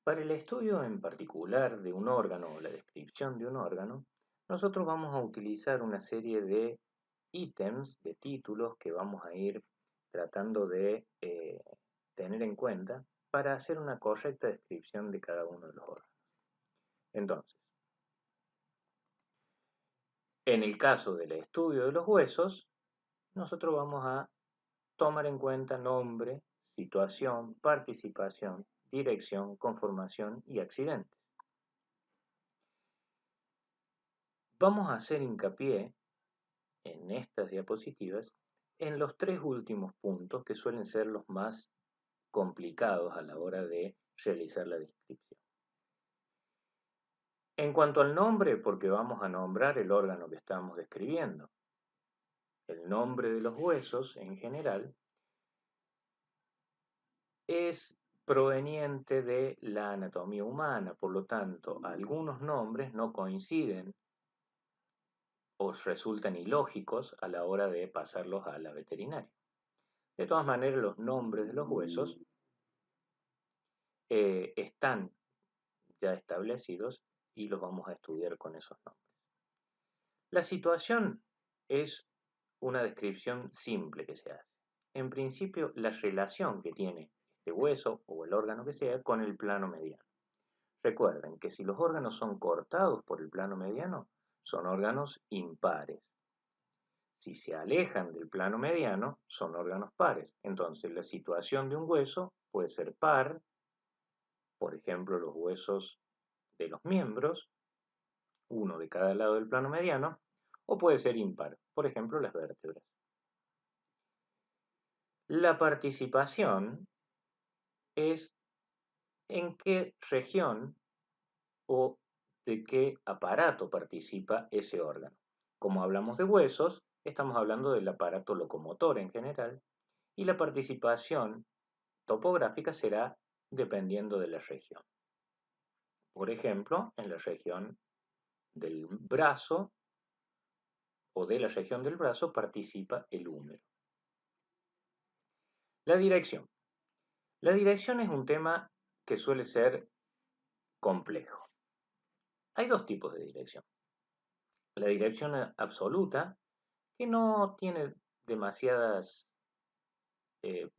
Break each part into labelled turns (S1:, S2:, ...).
S1: Para el estudio en particular de un órgano o la descripción de un órgano, nosotros vamos a utilizar una serie de ítems, de títulos que vamos a ir tratando de tener en cuenta para hacer una correcta descripción de cada uno de los órganos. Entonces, en el caso del estudio de los huesos, nosotros vamos a tomar en cuenta nombre, situación, participación, dirección, conformación y accidentes. Vamos a hacer hincapié en estas diapositivas en los tres últimos puntos que suelen ser los más complicados a la hora de realizar la descripción. En cuanto al nombre, porque vamos a nombrar el órgano que estamos describiendo. El nombre de los huesos, en general, es proveniente de la anatomía humana, por lo tanto, algunos nombres no coinciden o resultan ilógicos a la hora de pasarlos a la veterinaria. De todas maneras, los nombres de los huesos están ya establecidos y los vamos a estudiar con esos nombres. La situación es una descripción simple que se hace. En principio, la relación que tiene este hueso o el órgano que sea con el plano mediano. Recuerden que si los órganos son cortados por el plano mediano, son órganos impares. Si se alejan del plano mediano, son órganos pares. Entonces, la situación de un hueso puede ser par, por ejemplo, los huesos de los miembros, uno de cada lado del plano mediano, o puede ser impar, por ejemplo, las vértebras. La participación es en qué región o de qué aparato participa ese órgano. Como hablamos de huesos, estamos hablando del aparato locomotor en general, y la participación topográfica será dependiendo de la región. Por ejemplo, en la región del brazo o de la región del brazo participa el húmero. La dirección. La dirección es un tema que suele ser complejo. Hay dos tipos de dirección. La dirección absoluta, que no tiene demasiadas eh,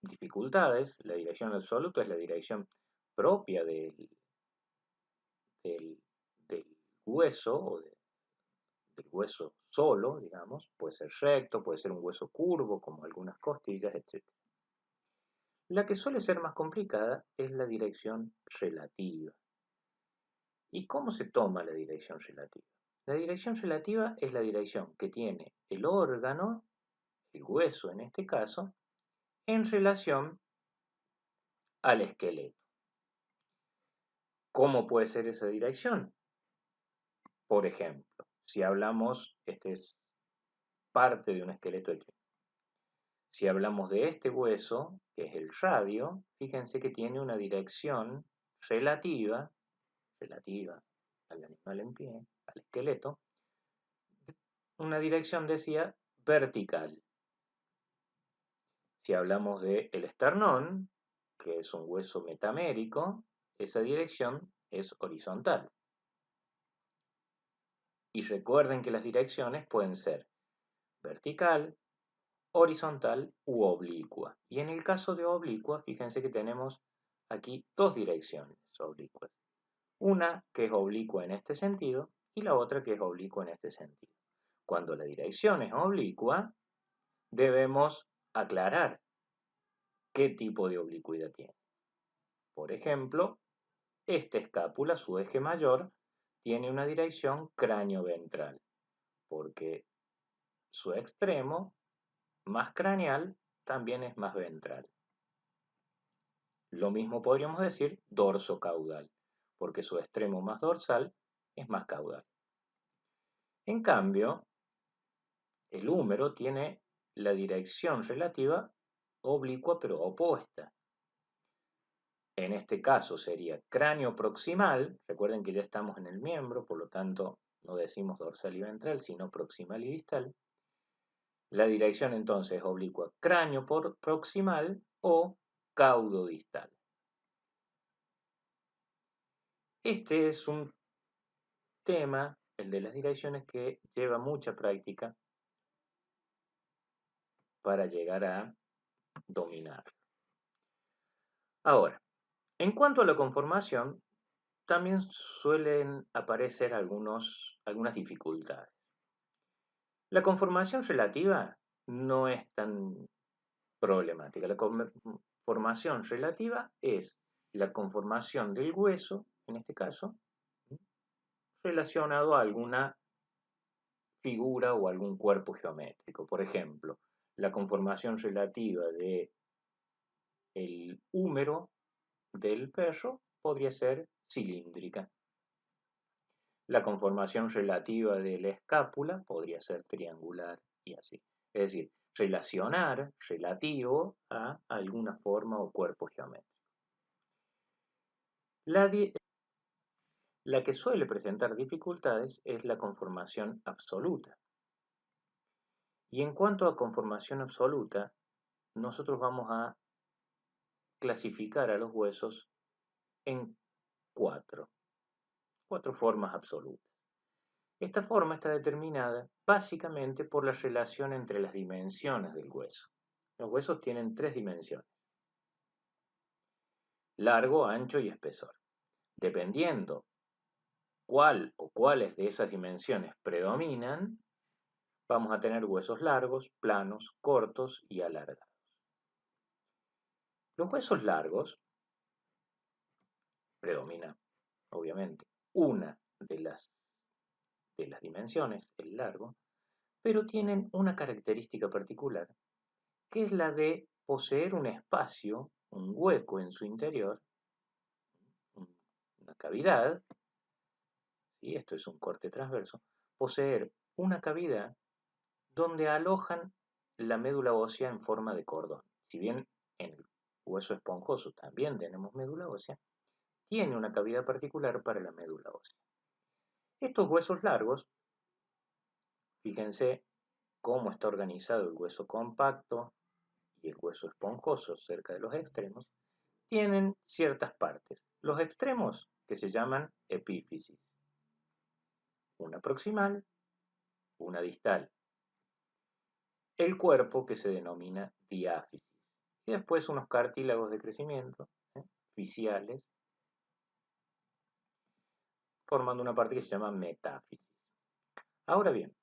S1: dificultades. La dirección absoluta es la dirección propia del, del hueso o del hueso solo, digamos. Puede ser recto, puede ser un hueso curvo, como algunas costillas, etc. La que suele ser más complicada es la dirección relativa. ¿Y cómo se toma la dirección relativa? La dirección relativa es la dirección que tiene el órgano, el hueso en este caso, en relación al esqueleto. ¿Cómo puede ser esa dirección? Por ejemplo, si hablamos, este es parte de un esqueleto equino. Si hablamos de este hueso, que es el radio, fíjense que tiene una dirección relativa al animal en pie, al esqueleto, una dirección, decía, vertical. Si hablamos del esternón, que es un hueso metamérico, esa dirección es horizontal. Y recuerden que las direcciones pueden ser vertical, horizontal u oblicua. Y en el caso de oblicua, fíjense que tenemos aquí dos direcciones oblicuas. Una que es oblicua en este sentido y la otra que es oblicua en este sentido. Cuando la dirección es oblicua, debemos aclarar qué tipo de oblicuidad tiene. Por ejemplo, esta escápula, su eje mayor, tiene una dirección cráneo-ventral, porque su extremo más craneal también es más ventral. Lo mismo podríamos decir dorso-caudal, porque su extremo más dorsal es más caudal. En cambio, el húmero tiene la dirección relativa oblicua pero opuesta. En este caso sería cráneo proximal, recuerden que ya estamos en el miembro, por lo tanto no decimos dorsal y ventral, sino proximal y distal. La dirección entonces es oblicua cráneo proximal o caudodistal. Este es un tema, el de las direcciones, que lleva mucha práctica para llegar a dominar. Ahora, en cuanto a la conformación, también suelen aparecer algunas dificultades. La conformación relativa no es tan problemática. La conformación relativa es la conformación del hueso, en este caso, relacionado a alguna figura o algún cuerpo geométrico. Por ejemplo, la conformación relativa del húmero del perro podría ser cilíndrica. La conformación relativa de la escápula podría ser triangular y así. Es decir, relacionar relativo a alguna forma o cuerpo geométrico. La que suele presentar dificultades es la conformación absoluta. Y en cuanto a conformación absoluta, nosotros vamos a clasificar a los huesos en cuatro formas absolutas. Esta forma está determinada básicamente por la relación entre las dimensiones del hueso. Los huesos tienen tres dimensiones: largo, ancho y espesor. Dependiendo cuál o cuáles de esas dimensiones predominan, vamos a tener huesos largos, planos, cortos y alargados. Los huesos largos predomina, obviamente, una de las dimensiones, el largo, pero tienen una característica particular, que es la de poseer un espacio, un hueco en su interior, una cavidad, y esto es un corte transverso, poseer una cavidad donde alojan la médula ósea en forma de cordón. Si bien en el hueso esponjoso también tenemos médula ósea, tiene una cavidad particular para la médula ósea. Estos huesos largos, fíjense cómo está organizado el hueso compacto y el hueso esponjoso cerca de los extremos, tienen ciertas partes. Los extremos, que se llaman epífisis, una proximal, una distal. El cuerpo, que se denomina diáfisis. Y después unos cartílagos de crecimiento, fisiales, formando una parte que se llama metáfisis. Ahora bien,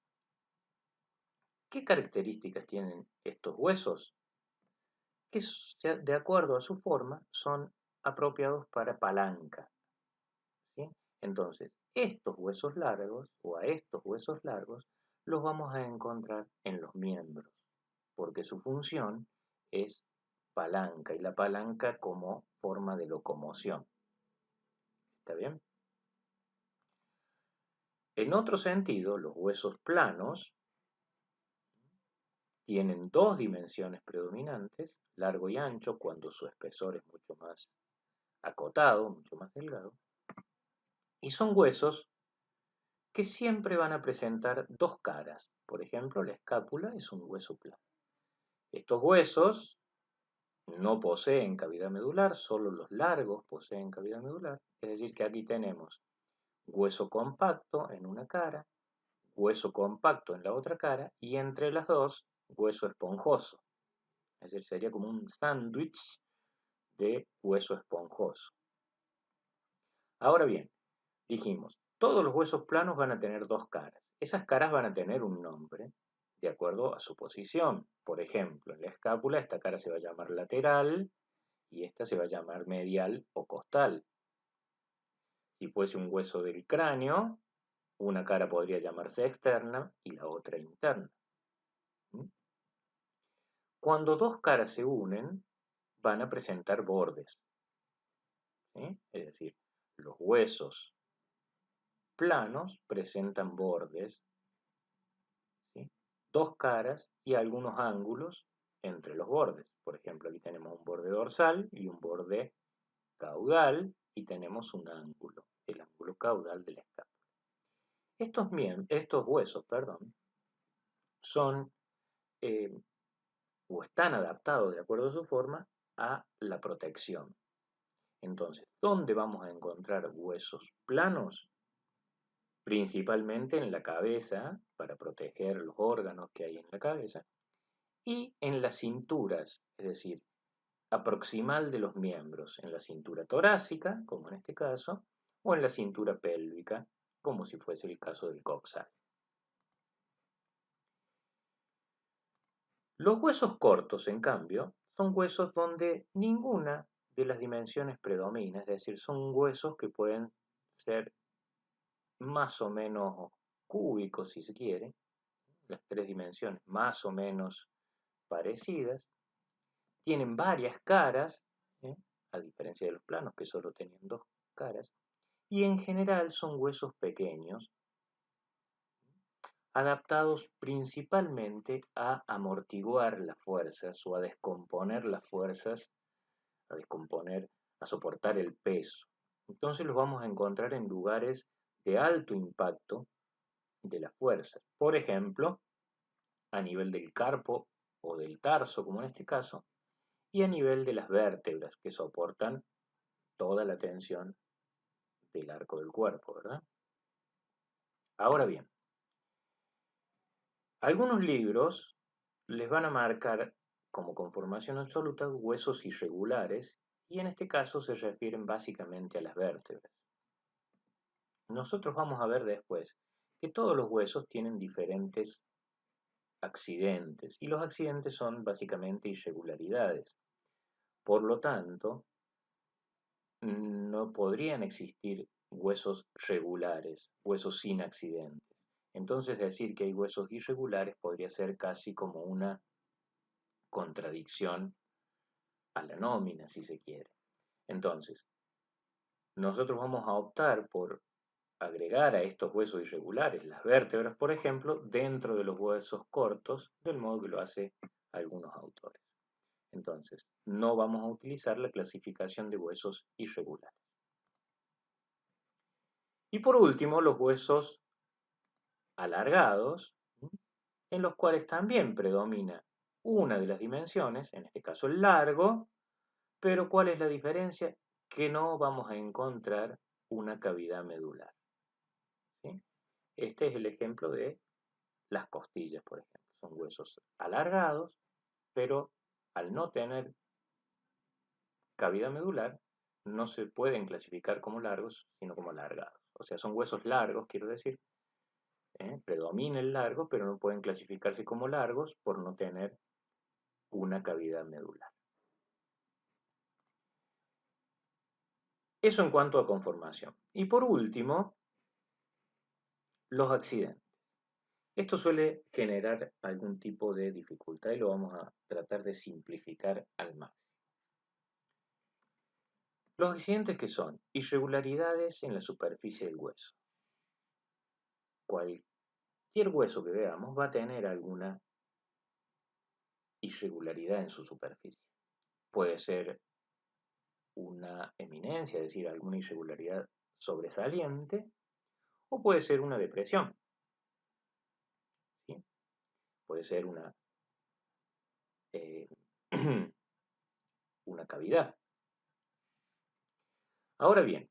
S1: ¿qué características tienen estos huesos? Que de acuerdo a su forma son apropiados para palanca, ¿sí? Entonces, estos huesos largos o a estos huesos largos los vamos a encontrar en los miembros, porque su función es palanca y la palanca como forma de locomoción. ¿Está bien? En otro sentido, los huesos planos tienen dos dimensiones predominantes, largo y ancho, cuando su espesor es mucho más acotado, mucho más delgado, y son huesos que siempre van a presentar dos caras. Por ejemplo, la escápula es un hueso plano. Estos huesos no poseen cavidad medular, solo los largos poseen cavidad medular, es decir que aquí tenemos hueso compacto en una cara, hueso compacto en la otra cara y entre las dos hueso esponjoso. Es decir, sería como un sándwich de hueso esponjoso. Ahora bien, dijimos, todos los huesos planos van a tener dos caras. Esas caras van a tener un nombre de acuerdo a su posición. Por ejemplo, en la escápula esta cara se va a llamar lateral y esta se va a llamar medial o costal. Si fuese un hueso del cráneo, una cara podría llamarse externa y la otra interna. Cuando dos caras se unen, van a presentar bordes, ¿sí? Es decir, los huesos planos presentan bordes, ¿sí? Dos caras y algunos ángulos entre los bordes. Por ejemplo, aquí tenemos un borde dorsal y un borde caudal y tenemos un ángulo, el ángulo caudal de la escápula. Estos huesos, son o están adaptados de acuerdo a su forma a la protección. Entonces, ¿dónde vamos a encontrar huesos planos? Principalmente en la cabeza, para proteger los órganos que hay en la cabeza, y en las cinturas, es decir, proximal de los miembros, en la cintura torácica, como en este caso, o en la cintura pélvica, como si fuese el caso del coxal. Los huesos cortos, en cambio, son huesos donde ninguna de las dimensiones predomina, es decir, son huesos que pueden ser más o menos cúbicos, si se quiere, las tres dimensiones más o menos parecidas, tienen varias caras, ¿eh? A diferencia de los planos que solo tenían dos caras, y en general son huesos pequeños, adaptados principalmente a amortiguar las fuerzas o a descomponer las fuerzas, a soportar el peso. Entonces los vamos a encontrar en lugares de alto impacto de la fuerza. Por ejemplo, a nivel del carpo o del tarso, como en este caso, y a nivel de las vértebras que soportan toda la tensión del arco del cuerpo, ¿verdad? Ahora bien, algunos libros les van a marcar como conformación absoluta huesos irregulares y en este caso se refieren básicamente a las vértebras. Nosotros vamos a ver después que todos los huesos tienen diferentes accidentes y los accidentes son básicamente irregularidades. Por lo tanto, no podrían existir huesos regulares, huesos sin accidentes. Entonces decir que hay huesos irregulares podría ser casi como una contradicción a la nómina, si se quiere. Entonces, nosotros vamos a optar por agregar a estos huesos irregulares las vértebras, por ejemplo, dentro de los huesos cortos, del modo que lo hace algunos autores. Entonces, no vamos a utilizar la clasificación de huesos irregulares. Y por último, los huesos alargados, en los cuales también predomina una de las dimensiones, en este caso el largo, pero ¿cuál es la diferencia? Que no vamos a encontrar una cavidad medular. ¿Sí? Este es el ejemplo de las costillas, por ejemplo. Son huesos alargados, pero al no tener cavidad medular, no se pueden clasificar como largos, sino como alargados. O sea, son huesos largos, quiero decir, predomina el largo, pero no pueden clasificarse como largos por no tener una cavidad medular. Eso en cuanto a conformación. Y por último, los accidentes. Esto suele generar algún tipo de dificultad y lo vamos a tratar de simplificar al máximo. Los accidentes que son irregularidades en la superficie del hueso. Cualquier hueso que veamos va a tener alguna irregularidad en su superficie. Puede ser una eminencia, es decir, alguna irregularidad sobresaliente, o puede ser una depresión, ¿sí? Puede ser eh, una cavidad. Ahora bien,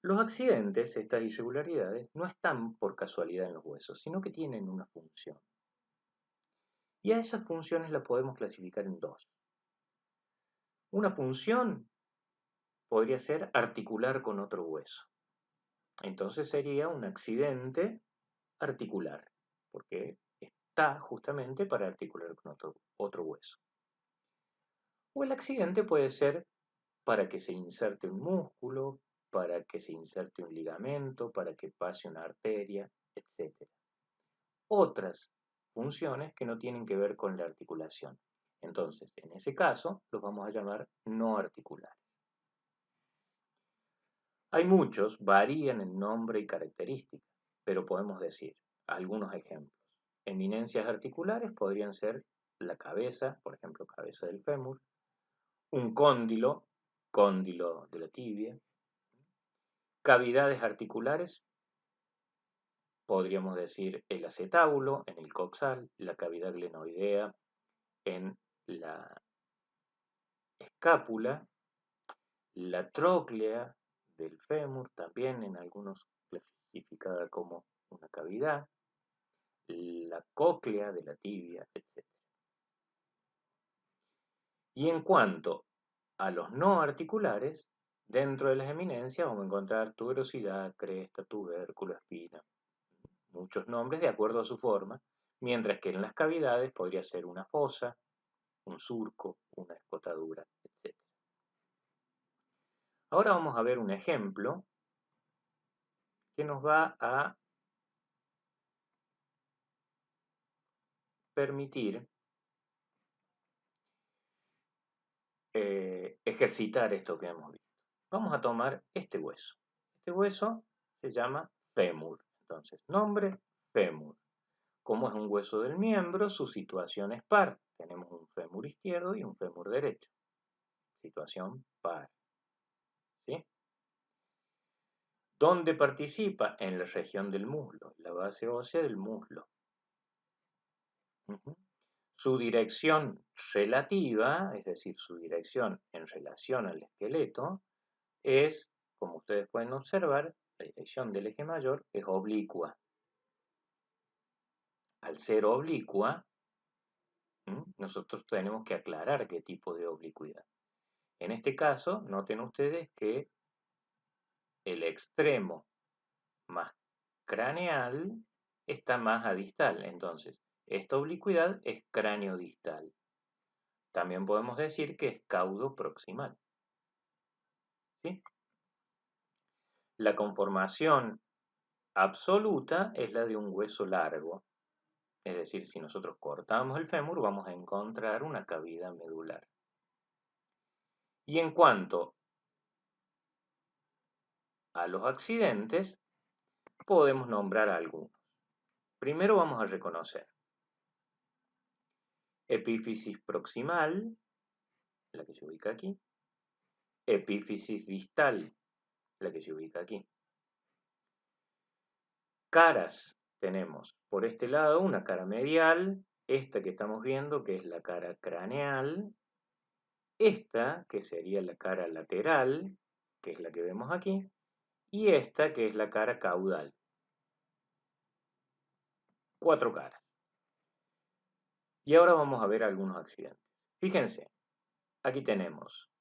S1: los accidentes, estas irregularidades, no están por casualidad en los huesos, sino que tienen una función. Y a esas funciones las podemos clasificar en dos. Una función podría ser articular con otro hueso. Entonces sería un accidente articular, porque está justamente para articular con otro hueso. O el accidente puede ser para que se inserte un músculo, para que se inserte un ligamento, para que pase una arteria, etc. Otras funciones que no tienen que ver con la articulación. Entonces, en ese caso, los vamos a llamar no articulares. Hay muchos, varían en nombre y características, pero podemos decir algunos ejemplos. Eminencias articulares podrían ser la cabeza, por ejemplo, cabeza del fémur, un cóndilo de la tibia, cavidades articulares, podríamos decir el acetábulo en el coxal, la cavidad glenoidea en la escápula, La tróclea del fémur, también en algunos clasificada como una cavidad, la cóclea de la tibia, etc. Y en cuanto a los no articulares, dentro de las eminencias vamos a encontrar tuberosidad, cresta, tubérculo, espina, muchos nombres de acuerdo a su forma, mientras que en las cavidades podría ser una fosa, un surco, una escotadura, etc. Ahora vamos a ver un ejemplo que nos va a permitir ejercitar esto que hemos visto. Vamos a tomar este hueso. Este hueso se llama fémur. Entonces, nombre, fémur. Como es un hueso del miembro, su situación es par. Tenemos un fémur izquierdo y un fémur derecho. Situación par. ¿Sí? ¿Dónde participa? En la región del muslo, la base ósea del muslo. Su dirección relativa, es decir, su dirección en relación al esqueleto, es, como ustedes pueden observar, la dirección del eje mayor es oblicua. Al ser oblicua, nosotros tenemos que aclarar qué tipo de oblicuidad. En este caso, noten ustedes que el extremo más craneal está más a distal. Entonces, esta oblicuidad es cráneo-distal. También podemos decir que es caudo-proximal. ¿Sí? La conformación absoluta es la de un hueso largo. Es decir, si nosotros cortamos el fémur, vamos a encontrar una cavidad medular. Y en cuanto a los accidentes, podemos nombrar algunos. Primero vamos a reconocer epífisis proximal, la que se ubica aquí, epífisis distal, la que se ubica aquí. Caras tenemos por este lado una cara medial, esta que estamos viendo que es la cara craneal, esta que sería la cara lateral, que es la que vemos aquí, y esta que es la cara caudal. 4 caras. Y ahora vamos a ver algunos accidentes. Fíjense, aquí tenemos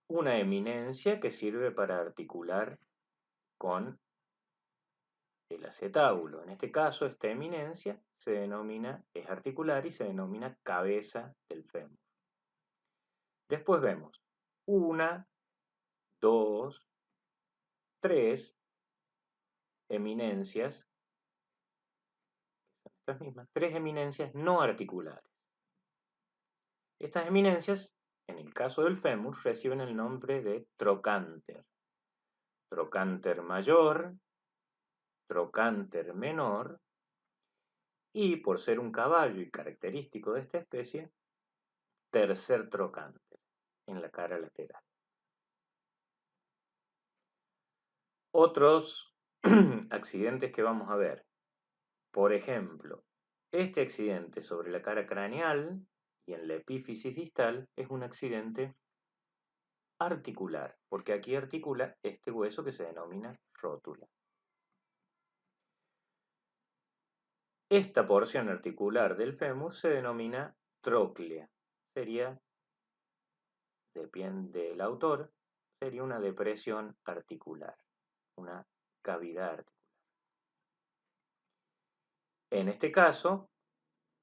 S1: una eminencia que sirve para articular con el acetábulo. En este caso, esta eminencia es articular y se denomina cabeza del fémur. Después vemos 1, 2, 3 eminencias, son estas mismas, 3 eminencias no articulares. Estas eminencias, en el caso del fémur, reciben el nombre de trocánter. Trocánter mayor, trocánter menor, y por ser un caballo y característico de esta especie, tercer trocánter en la cara lateral. Otros accidentes que vamos a ver, por ejemplo, este accidente sobre la cara craneal y en la epífisis distal es un accidente articular, porque aquí articula este hueso que se denomina rótula. Esta porción articular del fémur se denomina tróclea. Sería, depende del autor, sería una depresión articular, una cavidad articular. En este caso,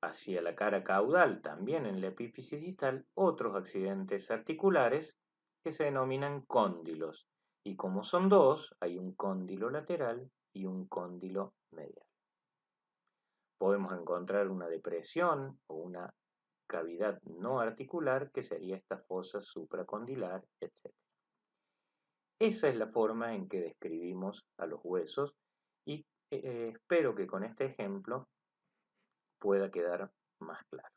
S1: hacia la cara caudal, también en la epífisis distal, otros accidentes articulares que se denominan cóndilos. Y como son dos, hay un cóndilo lateral y un cóndilo medial. Podemos encontrar una depresión o una cavidad no articular que sería esta fosa supracondilar, etc. Esa es la forma en que describimos a los huesos y espero que con este ejemplo pueda quedar más claro.